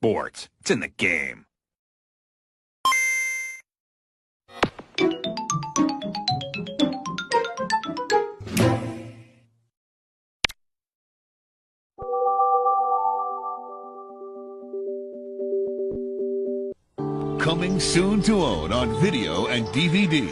sports. It's in the game. Coming soon to own on video and DVD.